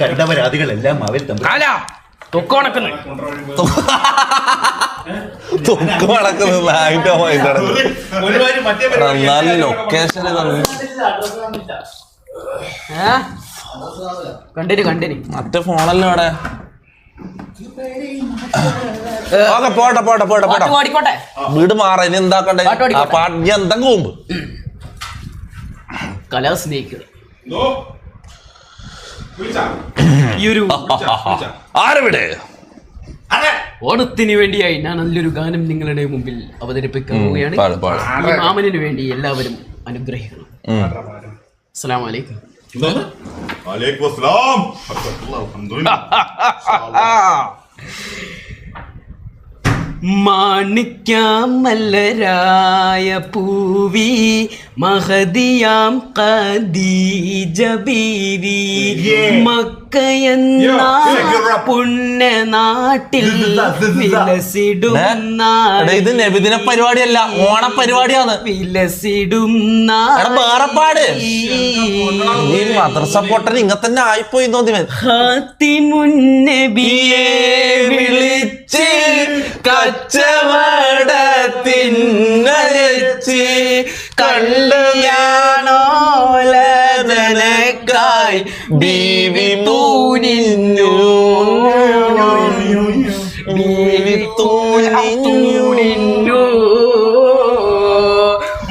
കണ്ടവരാദികളെല്ലാം മാവേൽ തമ്പുരാൻ കാല തൊക്ക് നടക്കുന്നു. തൊക്ക് നടക്കുന്നത് നായിന്റെ മോനെ. എന്നാലും ലൊക്കേഷൻ കണ്ടിന് മറ്റേ ഫോണല്ലോ അവിടെ. ഓക്കെ പോട്ടെ പോട്ടെ പോട്ടെ പോട്ടെ. പാടിക്കോട്ടെ. വീട് മാറ ഇനി എന്താക്കണ്ടേ? ആ പാട്ട് ഞാൻ എന്തെങ്കിലും മുമ്പ് കലാസ്നേഹികൾ എന്തോ? വിളിച്ചാ? ഈ ഒരു ആരവിടെ? ഓണത്തിന് വേണ്ടിയായി ഞാൻ നല്ലൊരു ഗാനം നിങ്ങളുടെ മുമ്പിൽ അവതരിപ്പിക്കാൻ പോവുകയാണ്. പാട് പാട്. ഈ മാമനിന് വേണ്ടി എല്ലാവരും അനുഗ്രഹിക്കണം. അസ്സലാമു അലൈക്കും. വലൈക്കും അസ്സലാം. അൽഹംദുലില്ലാഹ്. മാണിക്യമല്ലരായ പൂവി മഹദിയാം ഖദീജ ബീവി മക്കയെന്ന പുണ്യനാട്ടിൽ വിലസിടുന്ന ഇത് നബിദിന പരിപാടിയല്ല, ഓണപരിപാടിയാണ്. വിലസിടുന്ന വേറെ പാട്. ഈ മദ്രസ പൊട്ടൻ ഇങ്ങനെ തന്നെ ആയിപ്പോയി തോന്നി. ഹാത്തിമുന്നബിയെ വിളിച്ച് കച്ചവടത്തിനച്ച് കണ്ടയാണോലതനക്കായി ബീവി തൂനിന്നു ബീവി തൂനിന്നു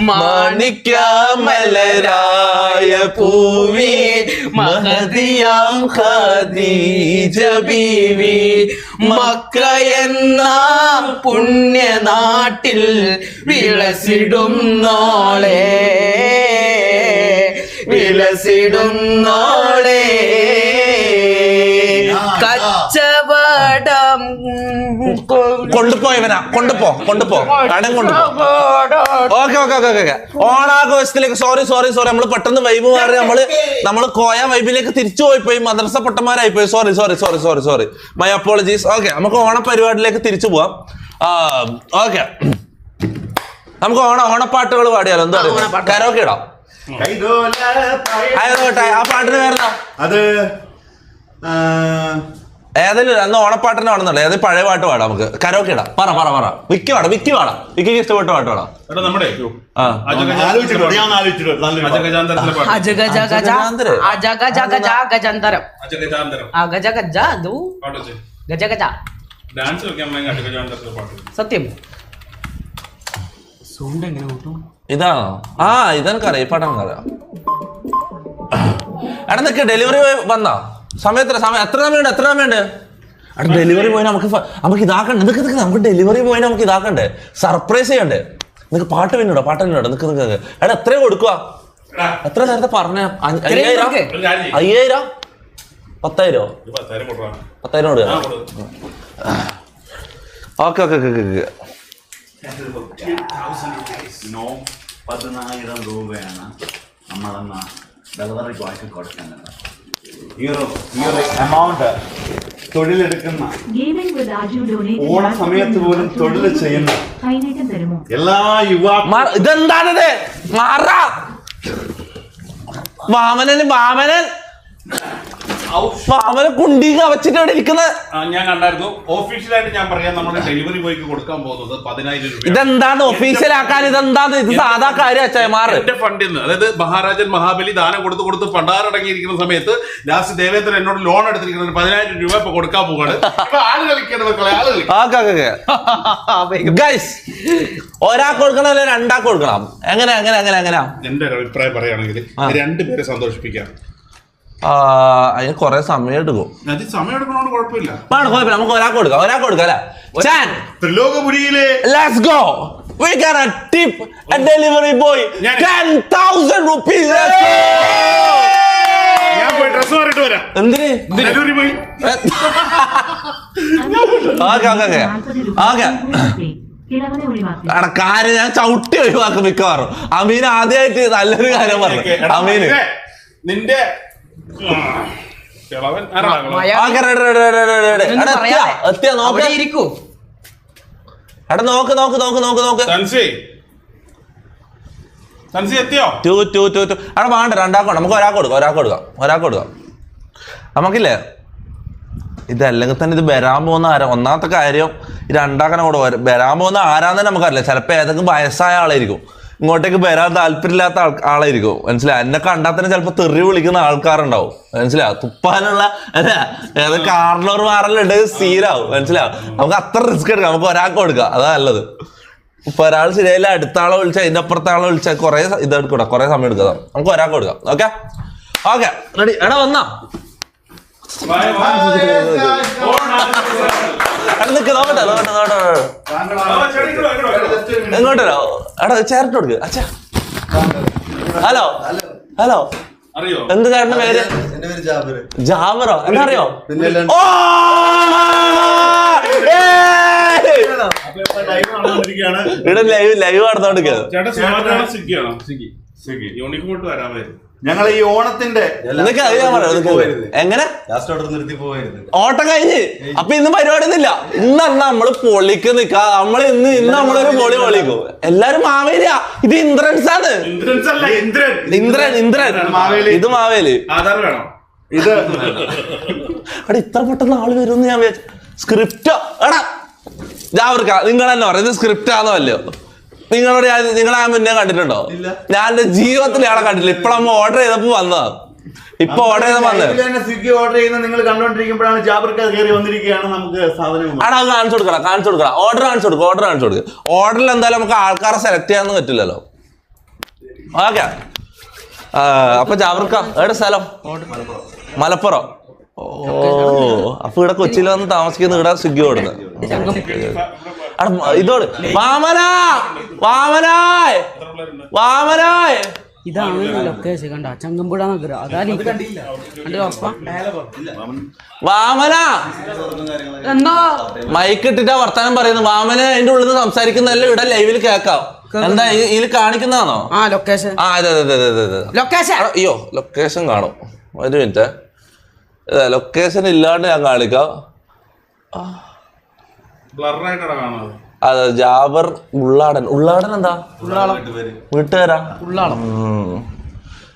മാണിക്യമലരായ പൂവി മഹദിയാം ഖദീജ ബീവി മക്ക എന്ന പുണ്യനാട്ടിൽ വിലസിടുന്നോളെ വിലസിടുന്നോളെ കച്ചവടം കൊണ്ടുപോയവനാ. കൊണ്ടുപോ കടം കൊണ്ടുപോ. Okay okay okay okay. ഓണാഘോഷത്തിലേക്ക് സോറി നമ്മൾ പെട്ടെന്ന് വൈബ് മാറി നമ്മള് കോയ വൈബിലേക്ക് തിരിച്ചു പോയിപ്പോയി. മദ്രസ പൊട്ടന്മാരായിപ്പോയി. Sorry my apologies. ഓക്കെ, നമുക്ക് ഓണപരിപാടിയിലേക്ക് തിരിച്ചു പോവാം. ഓക്കെ, നമുക്ക് ഓണപ്പാട്ടുകൾ പാടിയാലോ? എന്താ പറയുക? കരോക്കെ ഇടാം. ആ പാട്ടിന് പേരെന്താ? അത് ഏതെങ്കിലും അന്ന് ഓണപ്പാട്ടിന് പാടുന്നുള്ളൂ. ഏതെങ്കിലും പഴയ പാട്ട് പാടാം. നമുക്ക് കരോക്കെ ഇടാം. പറ വിക്കി പാടാം. വിക്കിക്ക് ഇഷ്ടപ്പെട്ട പാട്ട് പാടാം. നമ്മുടെ സത്യം ഇതാണോ? ഇതെനിക്കറിയാം. ഈ പാട്ട് എനിക്കറിയാം. എടാ നിനക്ക് ഡെലിവറി വന്നാ സമയം എത്ര സമയമുണ്ട്? അവിടെ ഡെലിവറി പോയി നമുക്ക് ഇതാക്കണ്ടേ? നമുക്ക് ഡെലിവറി പോയി നമുക്ക് ഇതാക്കണ്ടേ? സർപ്രൈസ് ചെയ്യണ്ടേ? നിനക്ക് പാട്ട് പിന്നോടോ? നിനക്ക് എടാ എത്രയും കൊടുക്കുക? എത്ര നേരത്തെ പറഞ്ഞ? 5000 10,000 10,000 കൊടുക്കുക. ഓക്കെ 10,000 രൂപയാണ് നമ്മളെന്ന ഡെലിവറി ബോയ്ക്ക് കൊടുക്കേണ്ടത്. ഈ ഒരു എമൗണ്ട് തൊഴിലെടുക്കുന്ന ഓണ സമയത്ത് പോലും തൊഴിൽ ചെയ്യുന്ന കൈനീട്ടം തരുമോ? എല്ലാ ഇതെന്താണത്? മാമനൻ അവനെ കുണ്ടി കവച്ചിട്ട് അവിടെ ഇരിക്കുന്ന ഞാൻ കണ്ടായിരുന്നു. ഒഫീഷ്യലായിട്ട് ഞാൻ പറയാം, നമ്മുടെ ഡെലിവറി ബോയ്ക്ക് കൊടുക്കാൻ പോകുന്നത് 10,000 രൂപ. ഇതെന്താണ് ഒഫീഷ്യലാക്കാൻ? ഇതെന്താണ്? ഇത് സാധാ കാര്യം അച്ചായമാറ്. എന്റെ ഫണ്ടിൽ നിന്ന്, അതായത് മഹാരാജൻ മഹാബലി ദാനം കൊടുത്ത് പണ്ടാറടങ്ങിയിരിക്കുന്ന സമയത്ത് ലാസ്റ്റ് ദേവേന്ദ്രൻ എന്നോട് ലോൺ എടുത്തിരിക്കുന്നത് 10,000 രൂപ ഇപ്പൊ കൊടുക്കാൻ പോവാണ്. ആള് കളിക്കേണ്ട മക്കളെ, ആള് കളിക്കും. ഗൈസ്, ഒരാൾക്ക് കൊടുക്കണം അല്ലെ രണ്ടാൾക്ക് കൊടുക്കണം? എങ്ങനെ? എന്റെ ഒരു അഭിപ്രായം പറയുകയാണെങ്കിൽ രണ്ടുപേരെ സന്തോഷിപ്പിക്കാം. അതിന് കൊറേ സമയം എടുക്കും. അത് സമയം എടുക്കണോണ്ട് കുഴപ്പമില്ല. നമുക്ക് ഒരാൾക്ക് കൊടുക്കാം അല്ലെ? ത്രിലോകപുരിയിലെ Let's go. We got a tip a delivery boy 10,000 rupees. Let's go. ഞാൻ പോയി ഡ്രസ് മാറിയിട്ട് വരാം. എന്തിന്? Delivery boy. കാര്യം ഞാൻ ചവിട്ടി ഒഴിവാക്കും മിക്കവാറും. അമീൻ ആദ്യമായിട്ട് നല്ലൊരു കാര്യം പറഞ്ഞു. അമീന് നിന്റെ എത്തിയോ? അവിടെ വേണ്ട, രണ്ടാക്കണം. നമുക്ക് ഒരാൾക്ക് കൊടുക്കാം. നമുക്കില്ലേ ഇതല്ലെങ്കിൽ തന്നെ ഇത് വരാൻ പോകുന്ന ഒന്നാമത്തെ കാര്യം രണ്ടാക്കണം കൂടെ വരാൻ പോകുന്ന ആരാന്ന് തന്നെ നമുക്കറിയില്ല. ചിലപ്പോൾ ഏതൊക്കെ വയസ്സായ ആളായിരിക്കും, ഇങ്ങോട്ടേക്ക് വരാൻ താല്പര്യമില്ലാത്ത ആളായിരിക്കും. മനസ്സിലായി? എന്നെ കണ്ടാൽ തന്നെ ചിലപ്പോൾ തെറി വിളിക്കുന്ന ആൾക്കാരുണ്ടാവും. മനസ്സിലാവും? തുപ്പാനുള്ള ഏത് കാർണർ മാറലുണ്ട് സീരാവും. മനസ്സിലാവും? നമുക്ക് അത്ര റിസ്ക് എടുക്കാം. നമുക്ക് ഒരാൾക്ക് കൊടുക്കാം, അതാ നല്ലത്. ഇപ്പൊ ഒരാൾ ശരിയായില്ല, അടുത്ത ആളെ വിളിച്ചാൽ ഇതിന്റെ അപ്പുറത്തെ ആളെ വിളിച്ചാൽ കുറെ ഇതെടുക്കൂടാ, കുറെ സമയം എടുക്കാം. നമുക്ക് ഒരാൾക്ക് കൊടുക്കാം. Okay ready? എടാ വന്നാ എങ്ങോട്ടോ? എടാ ചേർട്ട് കൊടുക്ക്. അച്ഛാ ഹലോ. അറിയോ എന്ത് ചേട്ടന്റെ പേര്? ജാബറോ? എന്താ അറിയോ? ഇവിടെ ലൈവ് നടന്നോണ്ടിരിക്കുന്നത്. ഞങ്ങൾ ഈ ഓണത്തിന്റെ എങ്ങനെ ഓട്ടം കഴിഞ്ഞ് അപ്പൊ ഇന്ന് പരിപാടി ഒന്നുമില്ല. ഇന്ന് നമ്മള് പൊളിക്ക് നിക്ക. ഇന്ന് നമ്മളൊരു പൊളി പൊളിക്കും. എല്ലാരും മാവേലിയാ. ഇത് ഇന്ദ്രൻസ് ആണ്. ഇന്ദ്രൻ ഇത് മാവേലി. ഇത് എടാ ഇത്ര പെട്ടെന്ന് ആള് വരുമെന്ന് ഞാൻ വിചാരിച്ചു. സ്ക്രിപ്റ്റോ? എടാ ജാവർക്ക, നിങ്ങൾ തന്നെ പറ, ഇത് സ്ക്രിപ്റ്റാന്നോ അല്ലയോ? നിങ്ങൾ ആ മുന്നേ കണ്ടിട്ടുണ്ടോ? ഞാൻ എന്റെ ജീവിതത്തിൽ ആളെ കണ്ടില്ല. ഇപ്പഴമ്മ ഓർഡർ ചെയ്തപ്പോ വന്നതാ. ഇപ്പൊ ഓർഡർ ചെയ്ത വന്നത് സ്വിഗ്ഗി ഓർഡർ ചെയ്യുന്ന നിങ്ങൾ കണ്ടോണ്ടിരിക്കുമ്പോഴാണ് ജാബർക്ക കയറി വന്നിരിക്കുകയാണ്. നമുക്ക് സാധനം ആടാ കാണിച്ചു കൊടുക്കണം. ഓർഡർ കാണിച്ചു കൊടുക്കുക. ഓർഡറിൽ എന്തായാലും നമുക്ക് ആൾക്കാരെ സെലക്ട് ചെയ്യാനൊന്നും പറ്റില്ലല്ലോ. ഓക്കെ, അപ്പൊ ജാബർക്ക എവിടെ സ്ഥലം? മലപ്പുറം. ഓ, അപ്പൊ ഇവിടെ കൊച്ചിയിൽ വന്ന് താമസിക്കുന്ന ഇവിടെ സ്വിഗ്ഗി ഓടുന്നത്. ഇതോട് വാമനായ് ഇതാണ് ലൊക്കേഷൻ. കണ്ട ചങ്കമ്പുഴ നഗരം. വാമന എന്താ മൈക്ക് ഇട്ടിട്ടാ വർത്താനം പറയുന്നത്? വാമന അതിന്റെ ഉള്ളിൽ നിന്ന് സംസാരിക്കുന്നതല്ലേ ഇവിടെ ലൈവിൽ കേൾക്കാം. എന്താ ഇതിൽ കാണിക്കുന്നതാണോ? ലൊക്കേഷൻ. അതെ. ലൊക്കേഷൻ. അയ്യോ, ലൊക്കേഷൻ കാണും. ഒരു മിനിറ്റ്, ലൊക്കേഷൻ ഇല്ലാണ്ട് ഞാൻ കാണിക്കാം. അതെ, ജാബർ ഉള്ളാടൻ. എന്താ വീട്ടുകാരാ?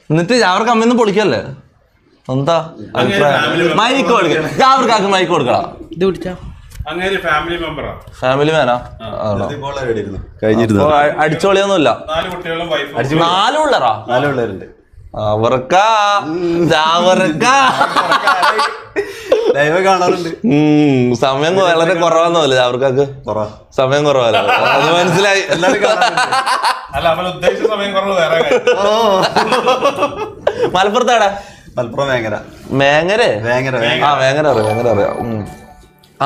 എന്നിട്ട് ജാബർ കമ്മിന്ന് പൊളിക്കല്ലേ? എന്താ മൈക്ക് കൊടുക്ക? ജാബർക്കാക്ക് മൈക്ക് കൊടുക്കണം. ഫാമിലി മാനാ? അടിച്ചോളിയൊന്നുമില്ല. 4 പിള്ളേരാ? 4 പിള്ളേരുണ്ട്. കാണാറുണ്ട്. സമയം വളരെ കുറവാന്നല്ലേ ജാബർക്കാക്ക്? സമയം കുറവല്ല, അത് മനസ്സിലായി. മലപ്പുറത്താടാ? മലപ്പുറം വേങ്ങര അറിയാം.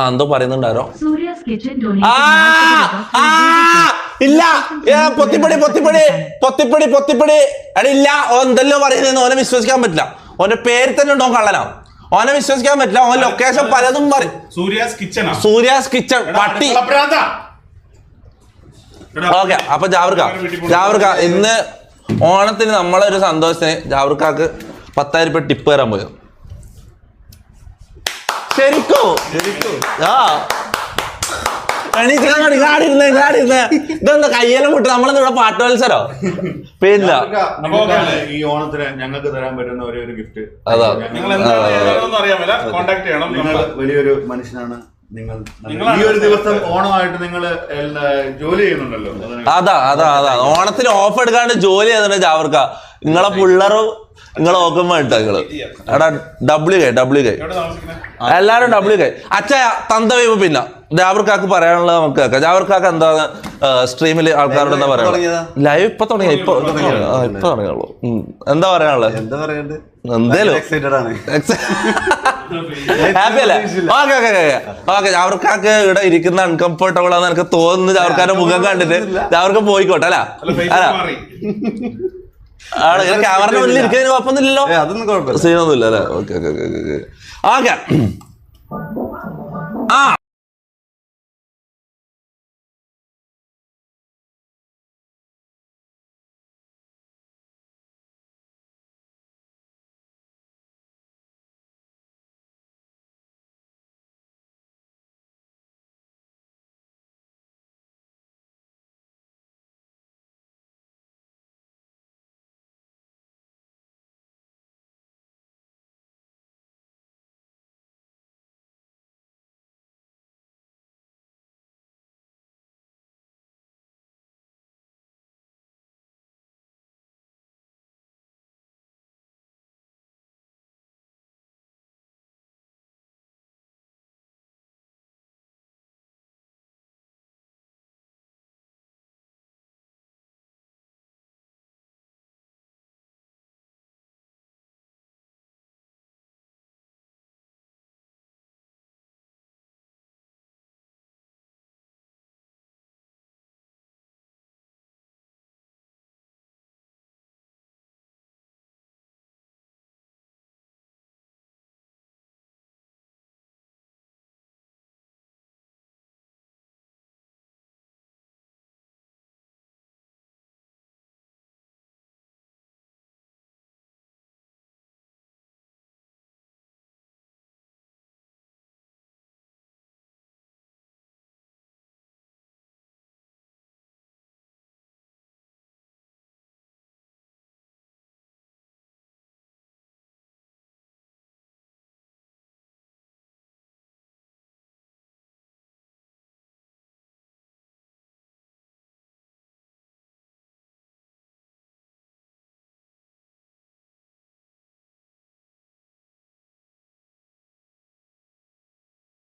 എന്തോ പറയുന്നുണ്ടാരോ? ഇല്ല, പൊത്തിപ്പടി ഇല്ല. എന്തെല്ലോ പറയുന്നത് ഓനെ വിശ്വസിക്കാൻ പറ്റില്ല. ഓന്റെ പേര് തന്നെ ഉണ്ടോ കള്ളനാ? ഓനെ വിശ്വസിക്കാൻ പറ്റില്ല. ഓൻ ലൊക്കേഷൻ പലതും പറയും. സൂര്യാസ് കിച്ചൺ പട്ടി. ഓക്കെ, അപ്പൊ ജാബർക്ക ഇന്ന് ഓണത്തിന് നമ്മളൊരു സന്തോഷത്തിന് ജാബർക്കാക്ക് 10,000 രൂപ ടിപ്പ് തരാൻ പോയോ? ശരിക്കും? ഇതെന്താ കയ്യെല്ലാം വിട്ട് നമ്മളെന്താ ഇവിടെ പാട്ട് മത്സരോ? പിന്നെ ഈ ഓണത്തിന് ഞങ്ങൾക്ക് തരാൻ പറ്റുന്ന ഒരേ ഒരു ഗിഫ്റ്റ് അതാ. നിങ്ങൾ എന്താണ് ഏതാണെന്ന് അറിയാമല്ല, കോൺടാക്ട് ചെയ്യണം. നിങ്ങൾ വലിയൊരു മനുഷ്യനാണ്. നിങ്ങൾ ഈ ഒരു ദിവസം ഓണമായിട്ട് നിങ്ങൾ ജോലി ചെയ്യുന്നുണ്ടല്ലോ. അതാ ഓണത്തിന് ഓഫ് എടുക്കാണ്ട് ജോലി ചെയ്തിട്ട് ജാവർക്ക നിങ്ങളെ പിള്ളേരും നിങ്ങളെ നോക്കുമ്പോ ഇട്ടോ നിങ്ങള് എടാ WK എവിടെ താമസിക്കുന്നത്? എല്ലാരും WK അച്ഛ തന്ത വീമ്പ്. പിന്നെ ജാവർക്കാക്ക് പറയാനുള്ളത് നമുക്ക് കേൾക്കാം. ജാവർക്കാക്ക് എന്താ സ്ട്രീമിൽ ആൾക്കാരോട് എന്താ പറയാ? ലൈവ് ഇപ്പൊ തുടങ്ങിയ ഇപ്പൊ തുടങ്ങിയുള്ളൂ. എന്താ പറയാനുള്ളത്? എന്തേലും ഹാപ്പി അല്ലേ? ഓക്കെ ജാവർക്കാക്ക് ഇവിടെ ഇരിക്കുന്ന അൺകംഫർട്ടബിൾ ആണെന്ന് എനിക്ക് തോന്നുന്നു. ജാവർക്കാരുടെ മുഖം കണ്ടിട്ട് ജാവർക്ക് പോയിക്കോട്ടെ അല്ല അല്ല ക്യാമറയുടെ മുന്നിൽ ഇരിക്കുന്നതിന് കുഴപ്പമൊന്നുമില്ലല്ലോ. സീനൊന്നുമില്ല അല്ലേ? Okay okay okay okay. ആ